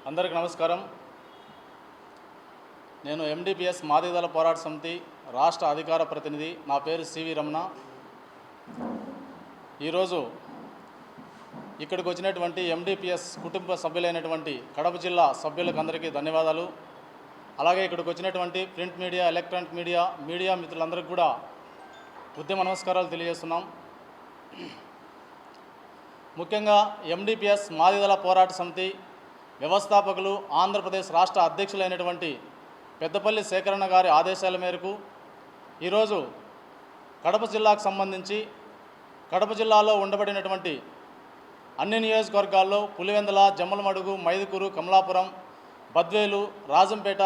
అందరికీ నమస్కారం. నేను ఎండిపిఎస్ మాదిగల పోరాట సమితి రాష్ట్ర అధికార ప్రతినిధి. నా పేరు సివి రమణ. ఈరోజు ఇక్కడికి వచ్చినటువంటి ఎండిపిఎస్ కుటుంబ సభ్యులైనటువంటి కడప జిల్లా సభ్యులకు అందరికీ ధన్యవాదాలు. అలాగే ఇక్కడికి వచ్చినటువంటి ప్రింట్ మీడియా, ఎలక్ట్రానిక్ మీడియా మిత్రులందరికీ కూడా ఉద్యమ నమస్కారాలు తెలియజేస్తున్నాం. ముఖ్యంగా ఎండిపిఎస్ మాదిగల పోరాట సమితి వ్యవస్థాపకులు, ఆంధ్రప్రదేశ్ రాష్ట్ర అధ్యక్షులైనటువంటి పెద్దపల్లి సేకరణ గారి ఆదేశాల మేరకు ఈరోజు కడప జిల్లాకు సంబంధించి కడప జిల్లాలో ఉండబడినటువంటి అన్ని నియోజకవర్గాల్లో పులివెందుల, జమ్మలమడుగు, మైదుకూరు, కమలాపురం, బద్వేలు, రాజంపేట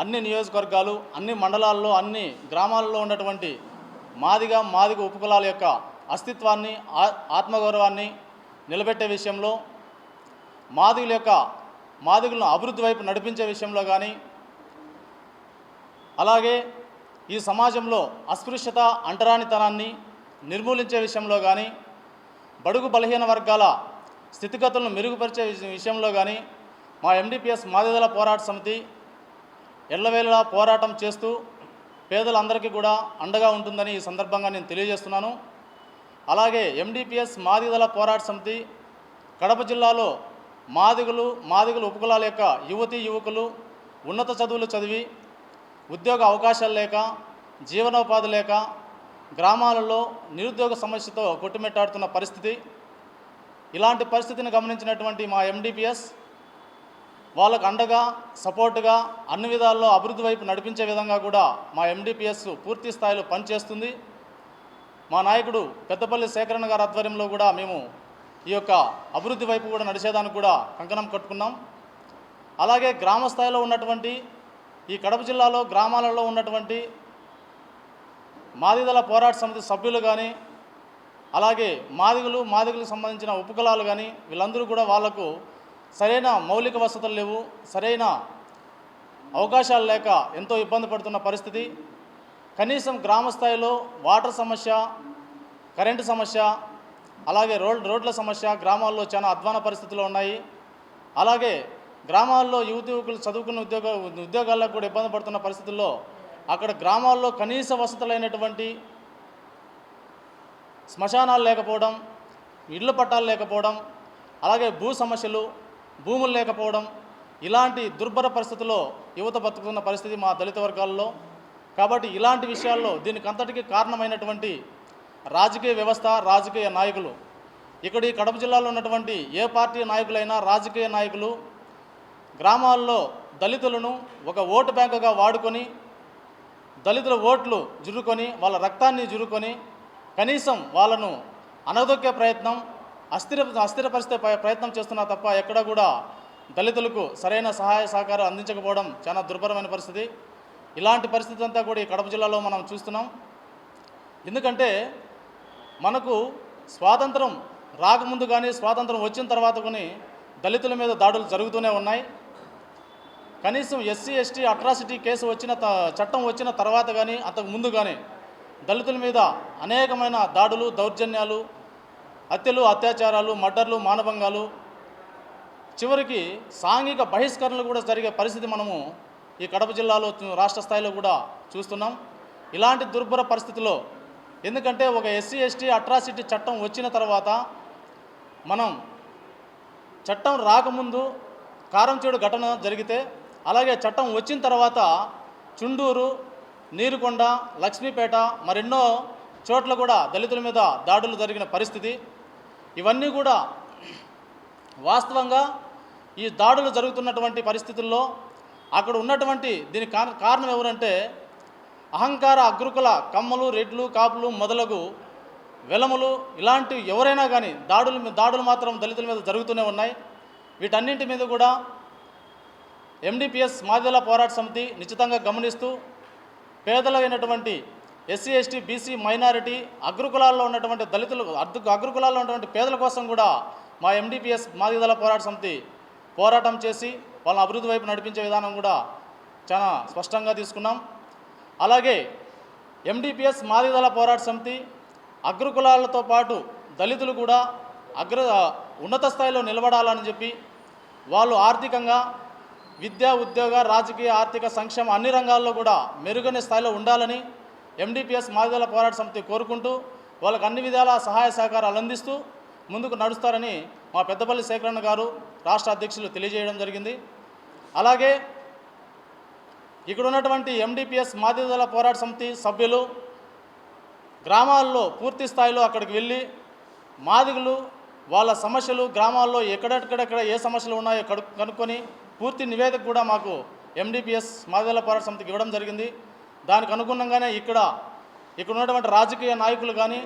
అన్ని నియోజకవర్గాలు, అన్ని మండలాల్లో, అన్ని గ్రామాల్లో ఉన్నటువంటి మాదిగ ఉపకులాల యొక్క అస్తిత్వాన్ని, ఆత్మగౌరవాన్ని నిలబెట్టే విషయంలో, మాదిగులను అభివృద్ధి వైపు నడిపించే విషయంలో కానీ, అలాగే ఈ సమాజంలో అస్పృశ్యత, అంటరానితనాన్ని నిర్మూలించే విషయంలో కానీ, బడుగు బలహీన వర్గాల స్థితిగతులను మెరుగుపరిచే విషయంలో కానీ మా ఎండిపిఎస్ మాదిగల పోరాట సమితి ఎల్లవేళలా పోరాటం చేస్తూ పేదలందరికీ కూడా అండగా ఉంటుందని ఈ సందర్భంగా నేను తెలియజేస్తున్నాను. అలాగే ఎండిపిఎస్ మాదిగల పోరాట సమితి కడప జిల్లాలో మాదిగలు ఉపకులాల యొక్క యువకులు ఉన్నత చదువులు చదివి ఉద్యోగ అవకాశాలు లేక, జీవనోపాధి లేక గ్రామాలలో నిరుద్యోగ సమస్యతో కొట్టుమిట్టాడుతున్న పరిస్థితి. ఇలాంటి పరిస్థితిని గమనించినటువంటి మా ఎండిపిఎస్ వాళ్ళకు అండగా, సపోర్టుగా అన్ని విధాల్లో అభివృద్ధి వైపు నడిపించే విధంగా కూడా మా ఎండిపిఎస్ పూర్తి స్థాయిలో పనిచేస్తుంది. మా నాయకుడు పెద్దపల్లి సేకరణ గారి ఆధ్వర్యంలో కూడా మేము ఈ యొక్క అభివృద్ధి వైపు కూడా నడిచేదానికి కూడా కంకణం కట్టుకున్నాం. అలాగే గ్రామ స్థాయిలో ఉన్నటువంటి ఈ కడప జిల్లాలో గ్రామాలలో ఉన్నటువంటి మాదిగల పోరాట సమితి సభ్యులు కానీ, అలాగే మాదిగలకు సంబంధించిన ఉపకులాలు కానీ వీళ్ళందరూ కూడా వాళ్లకు సరైన మౌలిక వసతులు లేవు, సరైన అవకాశాలు లేక ఎంతో ఇబ్బంది పడుతున్న పరిస్థితి. కనీసం గ్రామ స్థాయిలో వాటర్ సమస్య, కరెంటు సమస్య, అలాగే రోడ్ల సమస్య గ్రామాల్లో చాలా అధ్వాన పరిస్థితులు ఉన్నాయి. అలాగే గ్రామాల్లో యువకులు చదువుకున్న ఉద్యోగాలకు కూడా ఇబ్బంది పడుతున్న పరిస్థితుల్లో అక్కడ గ్రామాల్లో కనీస వసతులైనటువంటి శ్మశానాలు లేకపోవడం, ఇళ్ల పట్టాలు లేకపోవడం, అలాగే భూములు లేకపోవడం, ఇలాంటి దుర్భర పరిస్థితుల్లో యువత బతుకుతున్న పరిస్థితి మా దళిత వర్గాల్లో. కాబట్టి ఇలాంటి విషయాల్లో దీనికి అంతటికీ కారణమైనటువంటి రాజకీయ వ్యవస్థ, రాజకీయ నాయకులు. ఇక్కడ ఈ కడప జిల్లాలో ఉన్నటువంటి ఏ పార్టీ నాయకులైనా, రాజకీయ నాయకులు గ్రామాల్లో దళితులను ఒక ఓటు బ్యాంకుగా వాడుకొని, దళితుల ఓట్లు జురుకొని, వాళ్ళ రక్తాన్ని జురుకొని కనీసం వాళ్ళను అనగదొక్కే ప్రయత్నం, అస్థిరపరిచే ప్రయత్నం చేస్తున్నా తప్ప ఎక్కడ కూడా దళితులకు సరైన సహాయ సహకారం అందించకపోవడం చాలా దుర్భరమైన పరిస్థితి. ఇలాంటి పరిస్థితి అంతా కూడా ఈ కడప జిల్లాలో మనం చూస్తున్నాం. ఎందుకంటే మనకు స్వాతంత్రం రాకముందు కానీ, స్వాతంత్రం వచ్చిన తర్వాత కానీ దళితుల మీద దాడులు జరుగుతూనే ఉన్నాయి. కనీసం ఎస్సీ ఎస్టీ అట్రాసిటీ కేసు చట్టం వచ్చిన తర్వాత కానీ, అంతకు ముందు కానీ దళితుల మీద అనేకమైన దాడులు, దౌర్జన్యాలు, హత్యలు, అత్యాచారాలు, మర్డర్లు, మానభంగాలు, చివరికి సాంఘిక బహిష్కరణలు కూడా జరిగే పరిస్థితి మనము ఈ కడప జిల్లాలో రాష్ట్ర స్థాయిలో కూడా చూస్తున్నాం. ఇలాంటి దుర్భర పరిస్థితిలో, ఎందుకంటే ఒక ఎస్సీ ఎస్టీ అట్రాసిటీ చట్టం వచ్చిన తర్వాత, మనం చట్టం రాకముందు కారంచేడు ఘటన జరిగితే, అలాగే చట్టం వచ్చిన తర్వాత చుండూరు, నీరుకొండ, లక్ష్మీపేట మరెన్నో చోట్ల కూడా దళితుల మీద దాడులు జరిగిన పరిస్థితి. ఇవన్నీ కూడా వాస్తవంగా ఈ దాడులు జరుగుతున్నటువంటి పరిస్థితుల్లో అక్కడ ఉన్నటువంటి దీనికి కారణం ఎవరంటే అహంకార అగ్రకుల కమ్మలు, రెడ్లు, కాపులు మొదలగు వెలములు ఇలాంటి ఎవరైనా కానీ దాడులు మాత్రం దళితుల మీద జరుగుతూనే ఉన్నాయి. వీటన్నింటి మీద కూడా ఎండిపిఎస్ మాదిగల పోరాట సమితి నిశ్చితంగా గమనిస్తూ పేదలైనటువంటి ఎస్సీ, ఎస్టీ, బీసీ, మైనారిటీ, అగ్రకులాల్లో ఉన్నటువంటి దళితులు, అగ్రకులాల్లో ఉన్నటువంటి పేదల కోసం కూడా మా ఎండిపిఎస్ మాదిగల పోరాట సమితి పోరాటం చేసి వాళ్ళని అభివృద్ధి వైపు నడిపించే విధానం కూడా చాలా స్పష్టంగా తీసుకున్నాం. అలాగే ఎండిపిఎస్ మాదిగల పోరాట సమితి అగ్రకులాలతో పాటు దళితులు కూడా ఉన్నత స్థాయిలో నిలబడాలని చెప్పి వాళ్ళు ఆర్థికంగా, విద్యా, ఉద్యోగ, రాజకీయ, ఆర్థిక సంక్షేమ అన్ని రంగాల్లో కూడా మెరుగైన స్థాయిలో ఉండాలని ఎండిపిఎస్ మాదిగల పోరాట సమితి కోరుకుంటూ వాళ్ళకు అన్ని విధాల సహాయ సహకారాలు అందిస్తూ ముందుకు నడుస్తారని మా పెద్దపల్లి శేఖరన్న గారు రాష్ట్ర అధ్యక్షులు తెలియజేయడం జరిగింది. అలాగే ఇక్కడ ఉన్నటువంటి ఎండిపిఎస్ మాదిగల పోరాట సమితి సభ్యులు గ్రామాల్లో పూర్తి స్థాయిలో అక్కడికి వెళ్ళి మాదిగలు వాళ్ళ సమస్యలు గ్రామాల్లో ఎక్కడెక్కడ ఏ సమస్యలు ఉన్నాయో కనుక్కొని పూర్తి నివేదిక కూడా మాకు ఎండిపిఎస్ మాదిగల పోరాట సమితికి ఇవ్వడం జరిగింది. దానికి అనుగుణంగానే ఇక్కడ ఉన్నటువంటి రాజకీయ నాయకులు కానీ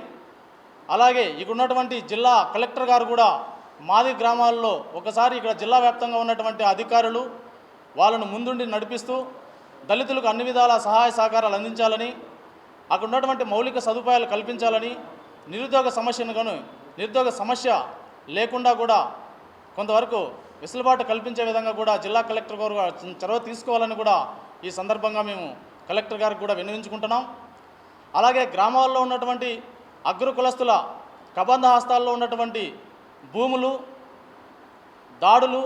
అలాగే ఇక్కడ ఉన్నటువంటి జిల్లా కలెక్టర్ గారు కూడా మాది గ్రామాల్లో ఒకసారి ఇక్కడ జిల్లా వ్యాప్తంగా ఉన్నటువంటి అధికారులు వాళ్ళను ముందుండి నడిపిస్తూ దళితులకు అన్ని విధాల సహాయ సహకారాలు అందించాలని, అక్కడ ఉన్నటువంటి మౌలిక సదుపాయాలు కల్పించాలని, నిరుద్యోగ సమస్య లేకుండా కూడా కొంతవరకు వెసులుబాటు కల్పించే విధంగా కూడా జిల్లా కలెక్టర్ గారు చొరవ తీసుకోవాలని కూడా ఈ సందర్భంగా మేము కలెక్టర్ గారికి కూడా విన్నవించుకుంటున్నాం. అలాగే గ్రామాల్లో ఉన్నటువంటి అగ్రకులస్తుల కబంధ హస్తాల్లో ఉన్నటువంటి భూములు, దాడులు,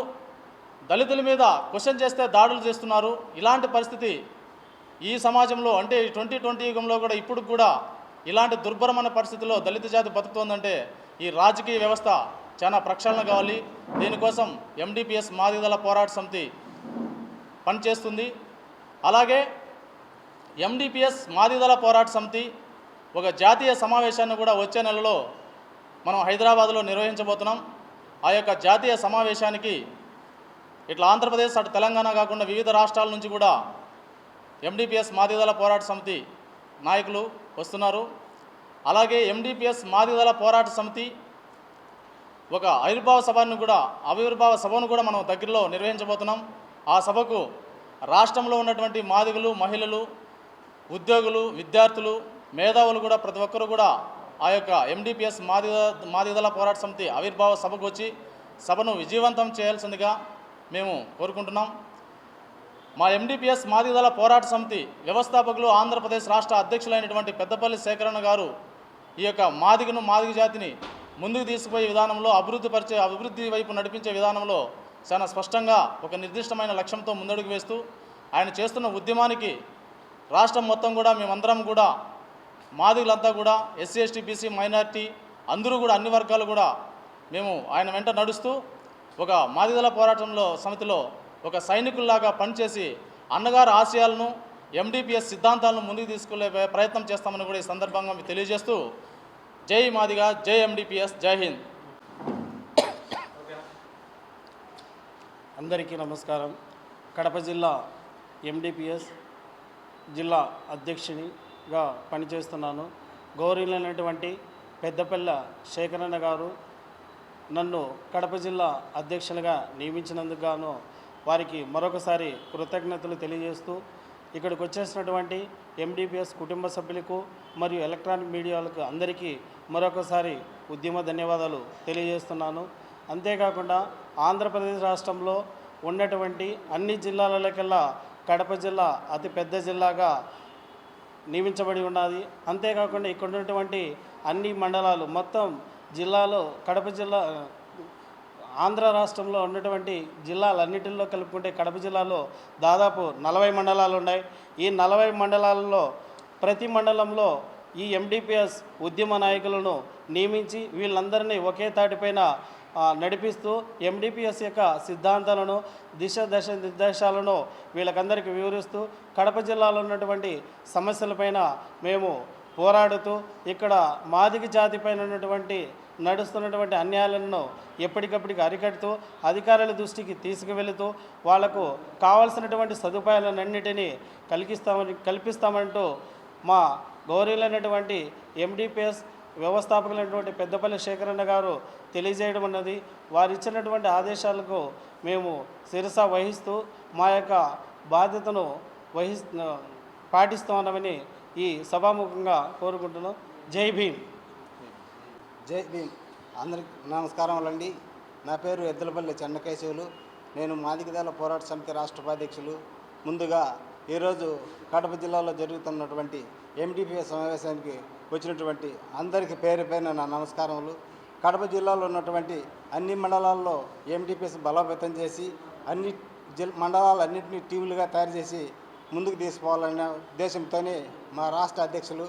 దళితుల మీద క్వశ్చన్ చేస్తే దాడులు చేస్తున్నారు. ఇలాంటి పరిస్థితి ఈ సమాజంలో అంటే 2020 యుగంలో కూడా ఇప్పుడు కూడా ఇలాంటి దుర్భరమైన పరిస్థితుల్లో దళిత జాతి బతుకుతోందంటే ఈ రాజకీయ వ్యవస్థ చాలా ప్రక్షాళన కావాలి. దీనికోసం ఎండిపిఎస్ మాదిగల పోరాట సమితి పనిచేస్తుంది. అలాగే ఎండిపిఎస్ మాదిగల పోరాట సమితి ఒక జాతీయ సమావేశాన్ని కూడా వచ్చే నెలలో మనం హైదరాబాద్లో నిర్వహించబోతున్నాం. ఆ యొక్క జాతీయ సమావేశానికి ఇట్లా ఆంధ్రప్రదేశ్, అటు తెలంగాణ కాకుండా వివిధ రాష్ట్రాల నుంచి కూడా ఎండిపిఎస్ మాదిగల పోరాట సమితి నాయకులు వస్తున్నారు. అలాగే ఎండిపిఎస్ మాదిగల పోరాట సమితి ఒక ఆవిర్భావ సభను కూడా మనం దగ్గరలో నిర్వహించబోతున్నాం. ఆ సభకు రాష్ట్రంలో ఉన్నటువంటి మాదిగలు, మహిళలు, ఉద్యోగులు, విద్యార్థులు, మేధావులు కూడా ప్రతి ఒక్కరు కూడా ఆ యొక్క ఎండిపిఎస్ మాదిగల పోరాట సమితి ఆవిర్భావ సభకు వచ్చి సభను విజయవంతం చేయాల్సిందిగా మేము కోరుకుంటున్నాం. మా ఎండిపిఎస్ మాదిగల పోరాట సమితి వ్యవస్థాపకులు ఆంధ్రప్రదేశ్ రాష్ట్ర అధ్యక్షులైనటువంటి పెద్దపల్లి శేఖరన్న గారు ఈ యొక్క మాదిగ జాతిని ముందుకు తీసుకుపోయే విధానంలో అభివృద్ధి వైపు నడిపించే విధానంలో చాలా స్పష్టంగా ఒక నిర్దిష్టమైన లక్ష్యంతో ముందడుగు వేస్తూ ఆయన చేస్తున్న ఉద్యమానికి రాష్ట్రం మొత్తం కూడా మేమందరం కూడా మాదిగలంతా కూడా ఎస్సీ, ఎస్టీ, బీసీ, మైనారిటీ అందరూ కూడా అన్ని వర్గాలు కూడా మేము ఆయన వెంట నడుస్తూ ఒక మాదిగల పోరాటంలో సమితిలో ఒక సైనికుల్లాగా పనిచేసి అన్నగారి ఆశయాలను, ఎండిపిఎస్ సిద్ధాంతాలను ముందుకు తీసుకెళ్లే ప్రయత్నం చేస్తామని కూడా ఈ సందర్భంగా మీకు తెలియజేస్తూ జై మాదిగ, జై ఎండిపిఎస్, జై హింద్. అందరికీ నమస్కారం. కడప జిల్లా ఎండిపిఎస్ జిల్లా అధ్యక్షునిగా పనిచేస్తున్నాను. గౌరవులైనటువంటి పెద్దపల్లి శేఖరన్న గారు నన్ను కడప జిల్లా అధ్యక్షునిగా నియమించినందుకు గాను వారికి మరొకసారి కృతజ్ఞతలు తెలియజేస్తూ ఇక్కడికి వచ్చేసినటువంటి ఎండిపిఎస్ కుటుంబ సభ్యులకు మరియు ఎలక్ట్రానిక్ మీడియాలకు అందరికీ మరొకసారి ఉద్యమ ధన్యవాదాలు తెలియజేస్తున్నాను. అంతేకాకుండా ఆంధ్రప్రదేశ్ రాష్ట్రంలో ఉన్నటువంటి అన్ని జిల్లాలకల్లా కడప జిల్లా అతి పెద్ద జిల్లాగా నియమించబడి ఉన్నది. అంతేకాకుండా ఇక్కడ ఉన్నటువంటి అన్ని మండలాలు మొత్తం జిల్లాలో కడప జిల్లా ఆంధ్ర రాష్ట్రంలో ఉన్నటువంటి జిల్లాలన్నిటిలో కలుపుకుంటే కడప జిల్లాలో దాదాపు 40 మండలాలు ఉన్నాయి. ఈ 40 మండలాలలో ప్రతి మండలంలో ఈ ఎండిపిఎస్ ఉద్యమ నాయకులను నియమించి వీళ్ళందరినీ ఒకే తాటిపైన నడిపిస్తూ ఎండిపిఎస్ యొక్క సిద్ధాంతాలను దశ నిర్దేశాలను వీళ్ళకందరికీ వివరిస్తూ కడప జిల్లాలో ఉన్నటువంటి సమస్యలపైన మేము పోరాడుతూ ఇక్కడ మాదిగ జాతిపైన ఉన్నటువంటి నడుస్తున్నటువంటి అన్యాయాలను ఎప్పటికప్పటికి అరికడుతూ అధికారుల దృష్టికి తీసుకువెళుతూ వాళ్లకు కావాల్సినటువంటి సదుపాయాలన్నింటినీ కల్పిస్తామంటూ మా గౌరవులైనటువంటి ఎండిపిఎస్ వ్యవస్థాపకులైనటువంటి పెద్దపల్లి శేఖరన్న గారు తెలియజేయడం అన్నది వారు ఇచ్చినటువంటి ఆదేశాలకు మేము శిరస వహిస్తూ మా యొక్క బాధ్యతను పాటిస్తామని ఈ సభాముఖంగా కోరుకుంటున్నాం. జై భీమ్. జై భీమ్. అందరికి నమస్కారములండి. నా పేరు ఎద్దులపల్లి చెన్నకేశవులు. నేను మాదిగదాల పోరాట సమితి రాష్ట్ర ఉపాధ్యక్షులు. ముందుగా ఈరోజు కడప జిల్లాలో జరుగుతున్నటువంటి ఎండిపిఎస్ సమావేశానికి వచ్చినటువంటి అందరికీ పేరు పేరున నా నమస్కారములు. కడప జిల్లాలో ఉన్నటువంటి అన్ని మండలాల్లో ఎండిపిఎస్ బలోపేతం చేసి అన్ని మండలాలన్నింటినీ టీములుగా తయారు చేసి ముందుకు తీసుకోవాలనే ఉద్దేశంతోనే మా రాష్ట్ర అధ్యక్షులు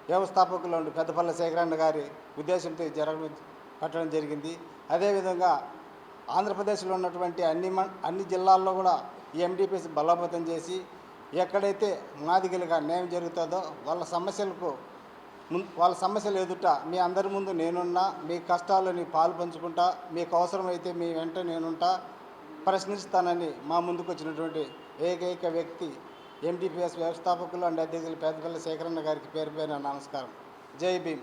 వ్యవస్థాపకులు పెద్దపల్లి శేఖరన్న గారి ఉద్దేశంతో కట్టడం జరిగింది. అదేవిధంగా ఆంధ్రప్రదేశ్లో ఉన్నటువంటి అన్ని జిల్లాల్లో కూడా ఈ ఎండిపిఎస్ బలోపేతం చేసి ఎక్కడైతే మాదిగలుగా న్యాయం జరుగుతుందో వాళ్ళ సమస్యలు ఎదుట మీ అందరి ముందు నేనున్నా, మీ కష్టాలని పాలు పంచుకుంటా, మీకు అవసరమైతే మీ వెంట నేనుంటా, ప్రశ్నిస్తానని మా ముందుకు వచ్చినటువంటి ఏకైక వ్యక్తి ఎండిపిఎస్ వ్యవస్థాపకులు అండ్ అధ్యక్షులు పెద్దపల్లి శేఖరన్న గారికి పేరు పేరున నమస్కారం. జై భీమ్.